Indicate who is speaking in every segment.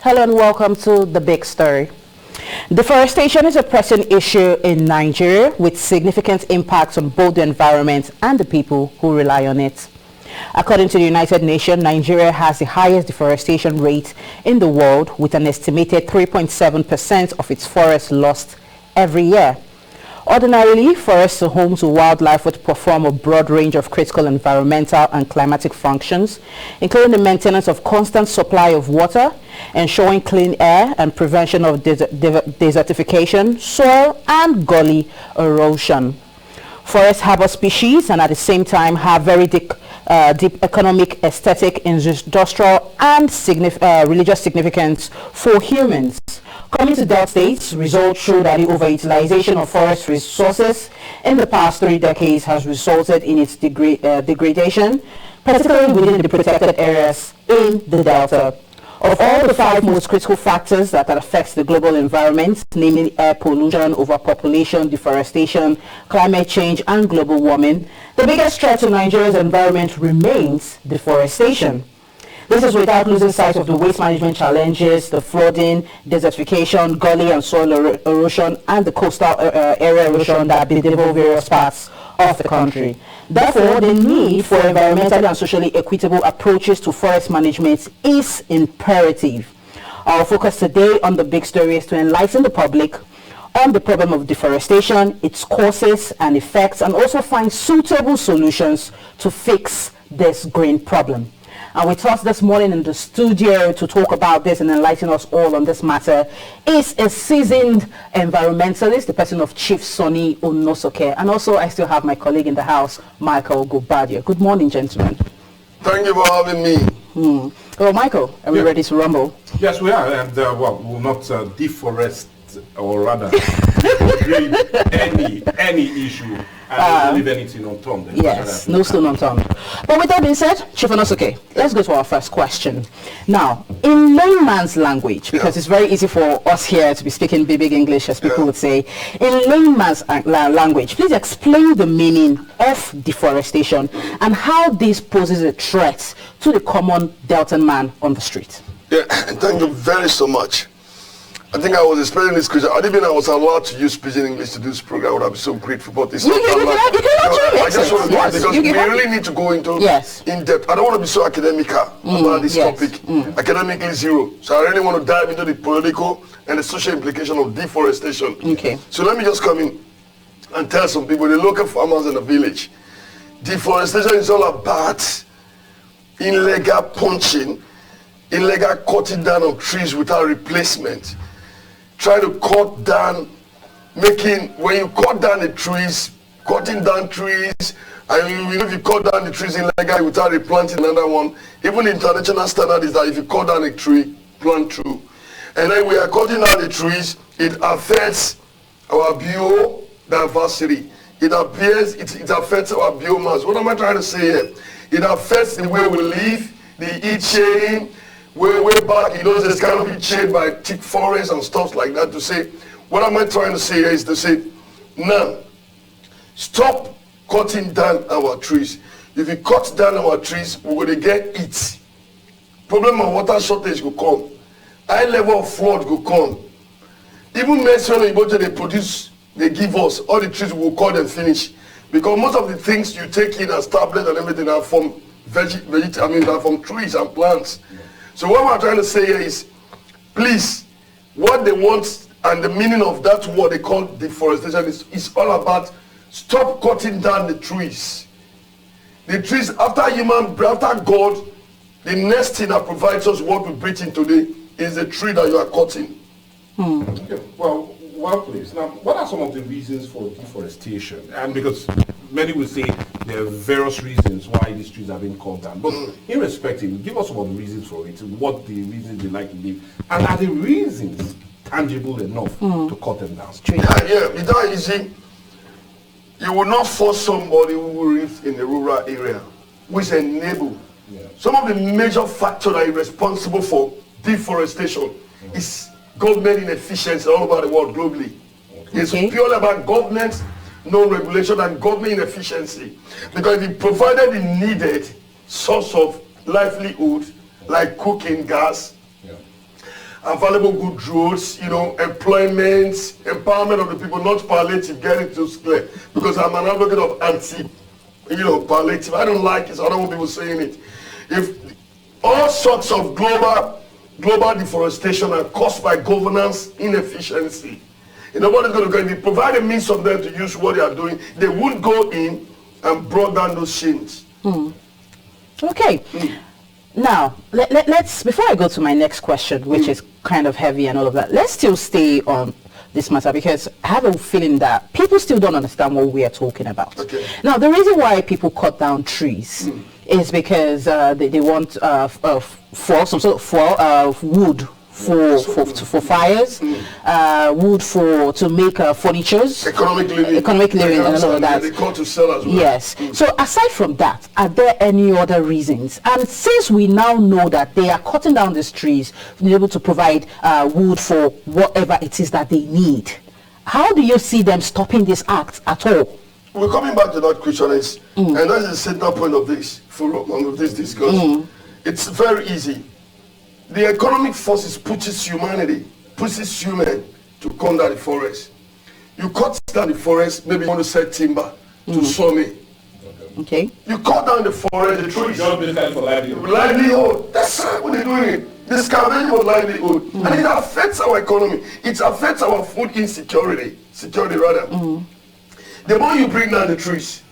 Speaker 1: Hello and welcome to The Big Story. Deforestation is a pressing issue in Nigeria with significant impacts on both the environment and the people who rely on it. According to the United Nations, Nigeria has the highest deforestation rate in the world, with an estimated 3.7% of its forests lost every year. Ordinarily, forests are home to wildlife which perform a broad range of critical environmental and climatic functions, including the maintenance of constant supply of water, ensuring clean air and prevention of desertification, soil and gully erosion. Forests harbor species and at the same time have very deep economic, aesthetic, industrial and religious significance for humans. Coming to Delta states, results show that the overutilization of forest resources in the past 3 decades has resulted in its degradation, particularly within the protected areas in the Delta. Of all the 5 most critical factors that affect the global environment, namely air pollution, overpopulation, deforestation, climate change, and global warming, the biggest threat to Nigeria's environment remains deforestation. This is without losing sight of the waste management challenges, the flooding, desertification, gully and soil erosion, and the coastal area erosion that bedevil various parts of the country. Therefore, the need for environmentally and socially equitable approaches to forest management is imperative. Our focus today on The Big Story is to enlighten the public on the problem of deforestation, its causes and effects, and also find suitable solutions to fix this green problem. And with us this morning in the studio to talk about this and enlighten us all on this matter is a seasoned environmentalist, the person of Chief Sonny Onosoke. And also I still have my colleague in the house, Michael Gobadia. Good morning, gentlemen.
Speaker 2: Thank you for having me.
Speaker 1: Well, Michael, are we ready to rumble?
Speaker 3: Yes, we are. And well, we will not deforest, or rather, any issue. I don't leave anything unturned.
Speaker 1: Yes, no stone unturned. But with that being said, Chief Onosoke, let's go to our first question. Now, in layman's language, because it's very easy for us here to be speaking big English, as people would say, in layman's language, please explain the meaning of deforestation and how this poses a threat to the common Delta man on the street.
Speaker 2: Yeah, thank you very so much. I think I was explaining this question. I didn't even I was allowed to use pidgin English to do this program. I would have been so grateful. But it's not I just want to go because we really need to go into in depth. I don't want to be so academical about this topic. Academically zero. So I really want to dive into the political and the social implication of deforestation.
Speaker 1: Okay.
Speaker 2: So let me just come in and tell some people, the local farmers in the village, deforestation is all about illegal punching, illegal cutting down of trees without replacement. Try to cut down, when you cut down the trees, cutting down trees, and if you cut down the trees illegally without replanting another one, even the international standard is that if you cut down a tree, plant two. And then we are cutting down the trees, it affects our biodiversity. It affects our biomass. What am I trying to say here? It affects the way we live, the e-chain, way back, there's kind of be chained by thick forests and stuff like that. To say, what am I trying to say here is to say, now, stop cutting down our trees. If you cut down our trees, we're going to get it. Problem of water shortage will come. High level of flood will come. Even medicine they produce, they give us, all the trees will cut and finish. Because most of the things you take in as tablets and everything are from are from trees and plants. So what I'm trying to say here is, please, what they want and the meaning of that word they call deforestation is all about stop cutting down the trees. The trees, after God, the next thing that provides us what we breathe in today is the tree that you are cutting.
Speaker 3: Okay. Well, please. Now, what are some of the reasons for deforestation? And because many will say there are various reasons why these trees are being cut down. But irrespective, give us some of the reasons for it, what the reasons they like to give. And are the reasons tangible enough to cut them down?
Speaker 2: It's not easy. You will not force somebody who lives in the rural area, who is a neighbor. Some of the major factors that are responsible for deforestation is government inefficiency all over the world globally. It's purely about government non-regulation and government inefficiency. Because if you provided the needed source of livelihood, like cooking gas, available good roads, employment, empowerment of the people, not palliative, get it to clear. Because I'm an advocate of palliative. I don't like it, so I don't want people saying it. If all sorts of global deforestation are caused by governance inefficiency, nobody's going to go in. If you provide a means of them to use what they are doing, they would go in and brought down those chains.
Speaker 1: Okay. Now, let's, before I go to my next question, which is kind of heavy and all of that, let's still stay on this matter, because I have a feeling that people still don't understand what we are talking about.
Speaker 2: Okay.
Speaker 1: Now, the reason why people cut down trees is because they want some sort of wood for fires, wood to make furnitures, economic living and all of that.
Speaker 2: They call to sell as well.
Speaker 1: Yes. So aside from that, are there any other reasons? And since we now know that they are cutting down these trees to be able to provide wood for whatever it is that they need, how do you see them stopping this act at all?
Speaker 2: We're coming back to that question, and that's the center point of this discussion. It's very easy. The economic forces pushes human to come down the forest. You cut down the forest, maybe you want to sell timber to sawmill.
Speaker 1: Okay.
Speaker 2: You cut down the forest, the trees.
Speaker 3: Just business for livelihood.
Speaker 2: Livelihood. That's what they're doing. The scavenging for livelihood. And it affects our economy. It affects our food insecurity. The more you bring down the trees,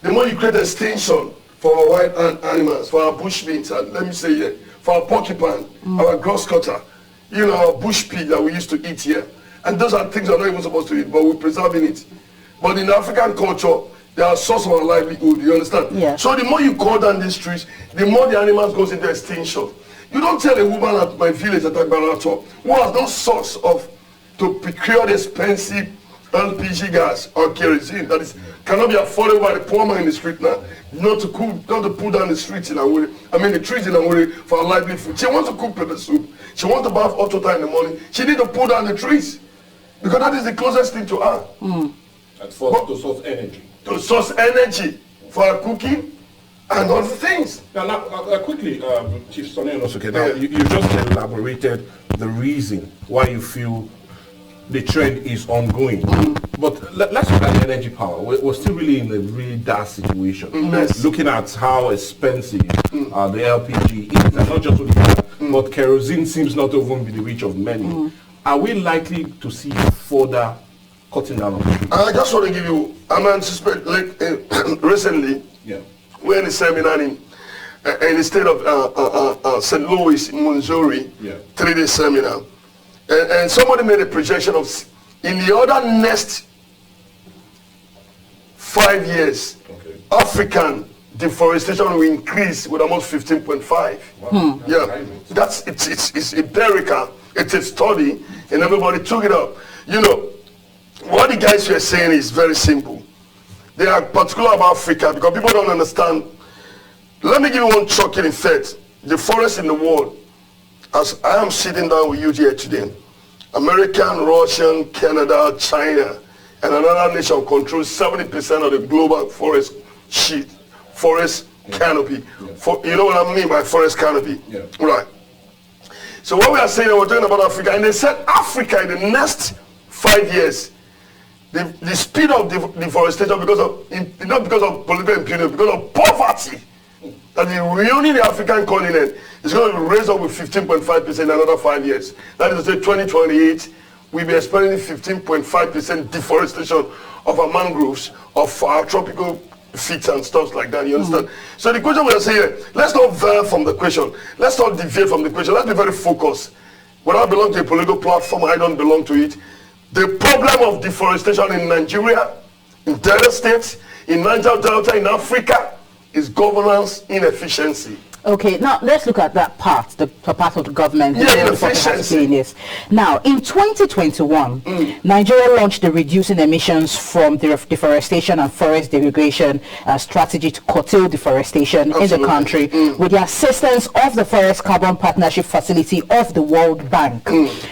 Speaker 2: the more you create extinction for our wild animals, for our bushmeat, and let me say here, for our porcupine, our grass cutter, our bush pig that we used to eat here. And those are things we're not even supposed to eat, but we're preserving it. But in African culture, they are a source of our livelihood, you understand?
Speaker 1: Yeah.
Speaker 2: So the more you cut down these trees, the more the animals goes into extinction. You don't tell a woman at my village at Agbarato who has no source to procure the expensive LPG gas or kerosene that cannot be afforded by the poor man in the street now, not to put down the streets in Awuri, the trees in Awuri for a livelihood. She wants to cook pepper soup. She wants to bath hot water in the morning. She needs to put down the trees because that is the closest thing to her.
Speaker 3: And to source energy.
Speaker 2: To source energy for her cooking and other things.
Speaker 3: Now quickly, Chief Sonny Onosuke, now you just elaborated the reason why you feel the trend is ongoing. But let's look at the energy power. We're still really in a really dark situation. Looking at how expensive the LPG is, and not just only that, but kerosene seems not to even be the reach of many. Are we likely to see further cutting down of trees?
Speaker 2: I just want to give you, recently, we're in a seminar in the state of St. Louis, Missouri, 3-day seminar. And somebody made a projection of, in the other next 5 years, African deforestation will increase with almost 15.5.
Speaker 3: Wow.
Speaker 2: It's empirical. It's a study, and everybody took it up. What the guys were saying is very simple. They are particular about Africa because people don't understand. Let me give you one shocking effect. The forest in the world, as I am sitting down with you here today, American, Russian, Canada, China, and another nation controls 70% of the global forest canopy. You know what I mean by forest canopy? Right. So what we are saying, we're talking about Africa, and they said Africa in the next 5 years, the speed of deforestation not because of political impunity, because of poverty, that is ruining the African continent, is going to raise up with 15.5% in another 5 years. That is to say 2028, we'll be experiencing 15.5% deforestation of our mangroves, of our tropical fits and stuff like that, you understand? So the question we are saying, let's not veer from the question. Let's not deviate from the question. Let's be very focused. When I belong to a political platform, I don't belong to it. The problem of deforestation in Nigeria, in Delta states, in Niger Delta, in Africa, is governance inefficiency.
Speaker 1: Okay, now let's look at that part, the part of the government.
Speaker 2: Efficiency.
Speaker 1: Now, in 2021, Nigeria launched the Reducing Emissions from Deforestation and Forest Degradation strategy to curtail deforestation in the country with the assistance of the Forest Carbon Partnership Facility of the World Bank,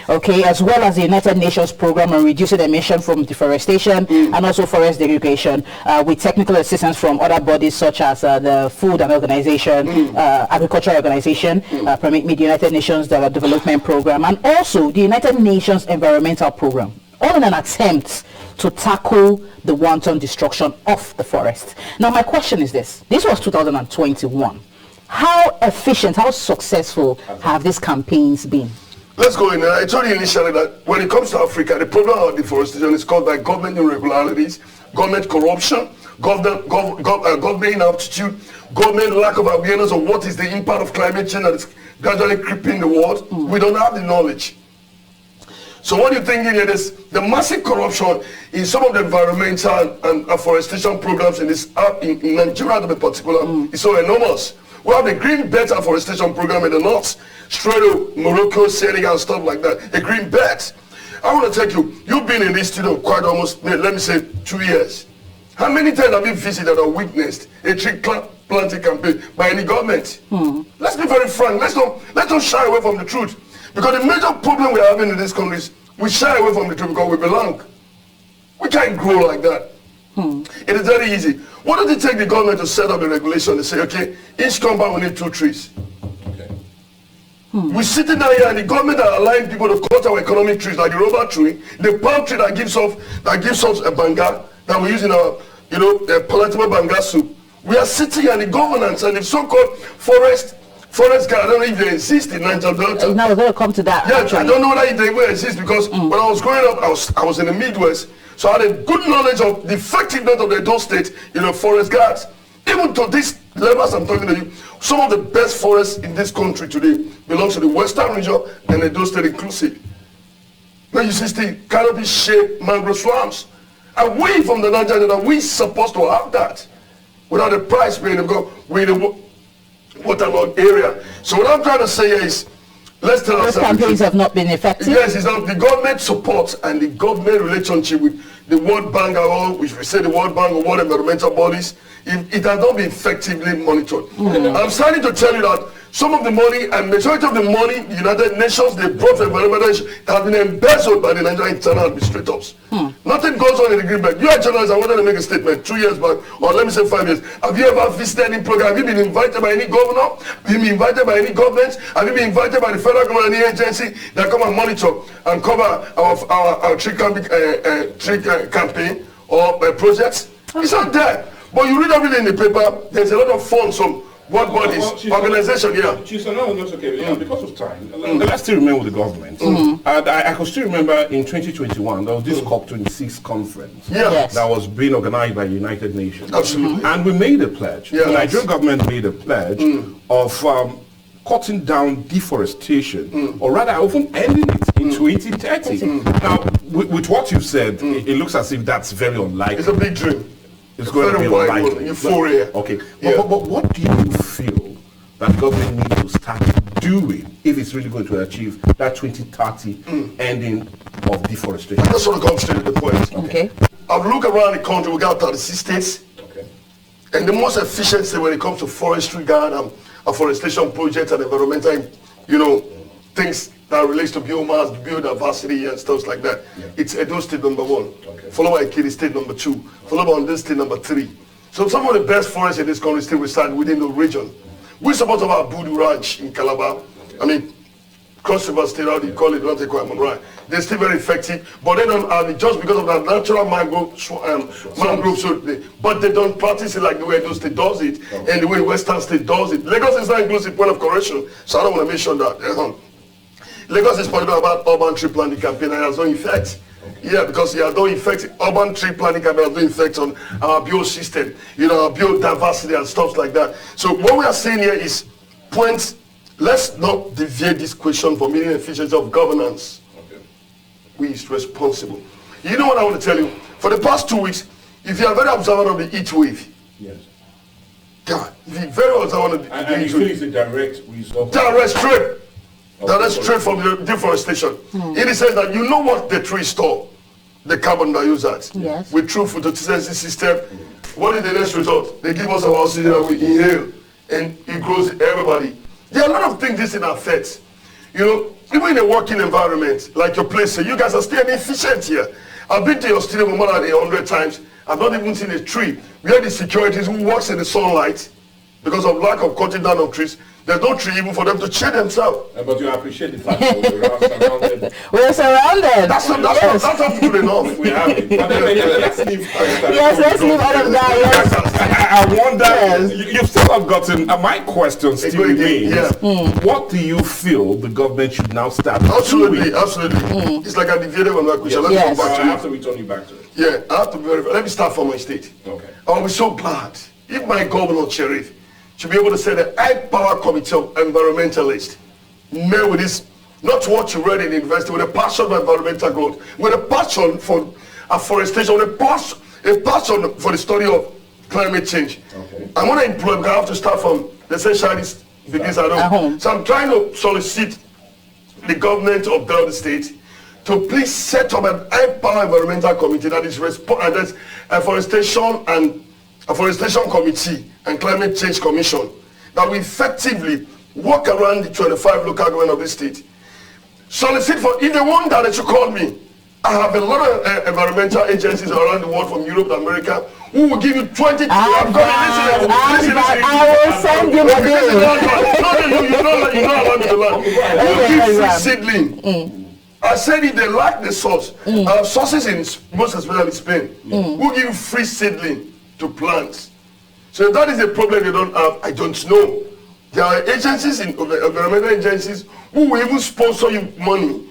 Speaker 1: okay, as well as the United Nations Program on Reducing Emissions from Deforestation and also Forest Degradation with technical assistance from other bodies such as the Food and Organization, Agricultural Organization, permit me the United Nations Development Program, and also the United Nations Environmental Program, all in an attempt to tackle the wanton destruction of the forest. Now, my question is this. This was 2021. How efficient, how successful have these campaigns been?
Speaker 2: Let's go in. I told you initially that when it comes to Africa, the problem of deforestation is caused by government irregularities, government corruption, government inaptitude, government lack of awareness of what is the impact of climate change that is gradually creeping the world. We don't have the knowledge. So what you're thinking here is the massive corruption in some of the environmental and afforestation programs in Nigeria in particular is so enormous. We have the Green Belt Afforestation Program in the north, straight to Morocco, Senegal, and stuff like that. A Green Belt. I want to take you, you've been in this studio quite almost, let me say, 2 years. How many times have you visited or witnessed a tree planting campaign by any government? Let's be very frank. Let's not shy away from the truth. Because the major problem we're having in this country is we shy away from the truth because we belong. We can't grow like that. It is very easy. Why don't it take the government to set up a regulation and say, okay, each compound we need 2 trees. Okay. We're sitting down here and the government are allowing people to cut our economic trees like the rubber tree, the palm tree that gives us a banga that we use in our, palatable banga soup. We are sitting here and the governance and the so-called forest guard, I don't know if they exist in Niger Delta.
Speaker 1: Now we're going to come to that.
Speaker 2: Yeah,
Speaker 1: actually.
Speaker 2: I don't know whether they will exist because when I was growing up, I was in the Midwest. So I had a good knowledge of the effectiveness of the Edo State, forest guards. Even to this level as I'm talking to you, some of the best forests in this country today belongs to the Western region and Edo State inclusive. Now you see still canopy-shaped mangrove swamps. And we from the Niger Delta, we're supposed to have that without the price being because we're in the waterlogged area. So what I'm trying to say is, let's tell ourselves.
Speaker 1: Those campaigns have not been effective.
Speaker 2: Yes, it's not the government support and the government relationship with the World Bank, or which we say the World Bank or World Environmental Bodies, it has not been effectively monitored. I'm starting to tell you that some of the money and majority of the money the United Nations they brought for environmental have been embezzled by the Nigerian internal administrators. Nothing goes on in the Green Belt. You are journalists, I wanted to make a statement 2 years back, or let me say 5 years. Have you ever visited any program? Have you been invited by any governor? Have you been invited by any government? Have you been invited by the federal government and any agency that come and monitor and cover our tree campaign or projects? It's not there. But you read everything in the paper, there's a lot of funds from what bodies, organization,
Speaker 3: because of time, let's still remain with the government. And I can still remember in 2021, there was this COP26 conference that was being organized by the United Nations.
Speaker 2: Absolutely.
Speaker 3: And we made a pledge. The Nigerian government made a pledge of cutting down deforestation, or rather often ending it in 2030. Now, with what you've said, it looks as if that's very unlikely.
Speaker 2: It's a big dream.
Speaker 3: It's going to be unlikely.
Speaker 2: Euphoria.
Speaker 3: Okay. But what do you feel that government needs to start doing if it's really going to achieve that 2030 ending of deforestation?
Speaker 2: That's what comes straight to the point.
Speaker 1: Okay.
Speaker 2: I've looked around the country, we got 36 states.
Speaker 3: Okay.
Speaker 2: And the most efficient state when it comes to forestry guard and afforestation projects and environmental, things that relates to biomass, biodiversity and stuff like that. It's Edo State number 1, followed by Ekiti State number 2, followed by Ondo State number 3. So some of the best forests in this country still reside within the region. We support our Budu Ranch in Calabar. I mean, Cross River State, how do you call it? Don't take one, right? They're still very effective, but they don't have it just because of that natural mangrove, but they don't practice it like the way Edo State does it, and the way Western State does it. Lagos is not inclusive, point of correction, so I don't want to mention that. Lagos is particular about urban tree planting campaign and it has no effect. Yeah, because it has no effect. Urban tree planting campaign has no effect on our biosystem, our biodiversity and stuff like that. So what we are saying here is points. Let's not deviate this question from meaning efficiency of governance. Who is responsible? You know what I want to tell you? For the past 2 weeks, if you are very observant of the heat wave, God, if you're very observant of the
Speaker 3: heat wave, it's a direct result.
Speaker 2: Direct straight. That's straight from the deforestation. In the sense that you know what the trees store, the carbon dioxide.
Speaker 1: Yes.
Speaker 2: With true photosynthesis system, what is the next result? They give us our oxygen and we inhale, and it grows everybody. There are a lot of things this in affects. Even in a working environment, like your place, you guys are still inefficient here. I've been to your studio more than 100 times. I've not even seen a tree. We have the securities who works in the sunlight because of lack of cutting down of trees. There's no tree even for them to cheer themselves.
Speaker 3: But you appreciate the fact that we're surrounded.
Speaker 1: We're surrounded.
Speaker 2: That's not good enough.
Speaker 3: We have it. But then, let's leave.
Speaker 1: Yes, let's leave all of that. Yes.
Speaker 3: I wonder, you still have gotten, my question still remains, what do you feel the government should now start doing?
Speaker 2: Absolutely. It's like I deviated from that question. Let me come back to
Speaker 3: I have to return you back to it.
Speaker 2: Yeah, I have to be very. Let me start from my state.
Speaker 3: Okay.
Speaker 2: I'll be so glad if my governor, Sheriff, should be able to say the high power committee of environmentalists met with this, not what you read in the university, with a passion for environmental growth, with a passion for afforestation, with a passion for the study of climate change. Okay. I'm going to employ, because I have to start from the essentialist begins at home. So I'm trying to solicit the government of Delta State to please set up an high-power environmental committee that is that's afforestation committee and climate change commission that will effectively work around the 25 local government of this state. Solicit for, if they want that, they should call me. I have a lot of environmental agencies around the world, from Europe to America, who will give you 20.
Speaker 1: I will send you the bill.
Speaker 2: You don't allow me to learn. Who give free seedling? I said if they lack the source, sources in most especially Spain, who give free seedling to plants. So if that is a problem they don't have, I don't know. There are agencies, environmental agencies, who will even sponsor you money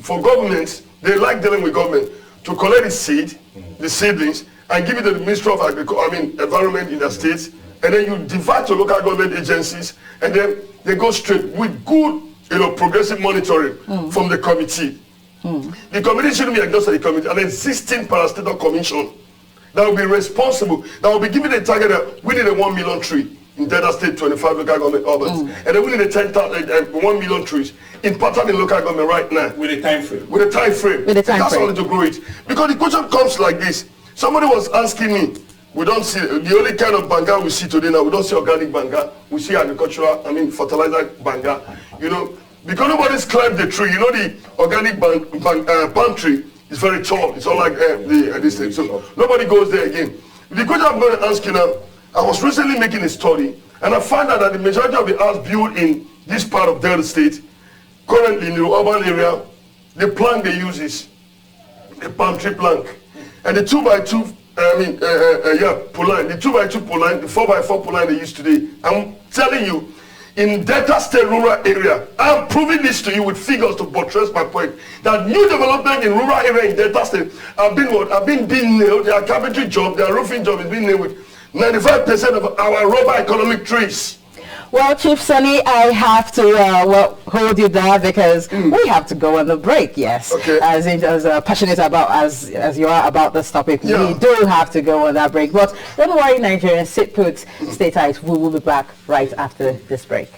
Speaker 2: for governments. They like dealing with government to collect the seed, the seedlings, and give it to the Ministry of Environment in the states, and then you divide to local government agencies, and then they go straight with good, progressive monitoring from the committee. The committee shouldn't be just a committee, an existing parastatal commission that will be responsible, that will be given a target that we need a 1 million tree in Delta State, 25 local government urbans, and then we need a 1 million trees in pattern in local government right now.
Speaker 3: With a time frame.
Speaker 2: With a time frame. That's only to grow it. Because the question comes like this. Somebody was asking me, we don't see, the only kind of banga we see today now, we don't see organic banga, we see agricultural, fertilizer banga, because nobody's climbed the tree. The organic palm tree is very tall. It's all like this thing. So nobody goes there again. The question I'm going to ask you now, I was recently making a study, and I found out that the majority of the houses built in this part of Delta State, currently in the urban area, the plank they use is a palm tree plank. And the 2x2, pull-line, the 2x2 pull-line, the 4x4 pull-line they use today. I'm telling you, in Delta State rural area, I'm proving this to you with figures to buttress my point, that new development in rural area in Delta State have been being nailed. Their carpentry job, their roofing job is being nailed with 95% of our rubber economic trees.
Speaker 1: Well, Chief Sonny, I have to hold you there because we have to go on the break. Yes,
Speaker 2: okay.
Speaker 1: As passionate about as you are about this topic, we do have to go on that break. But don't worry, Nigerians, sit put, stay tight. We will be back right after this break.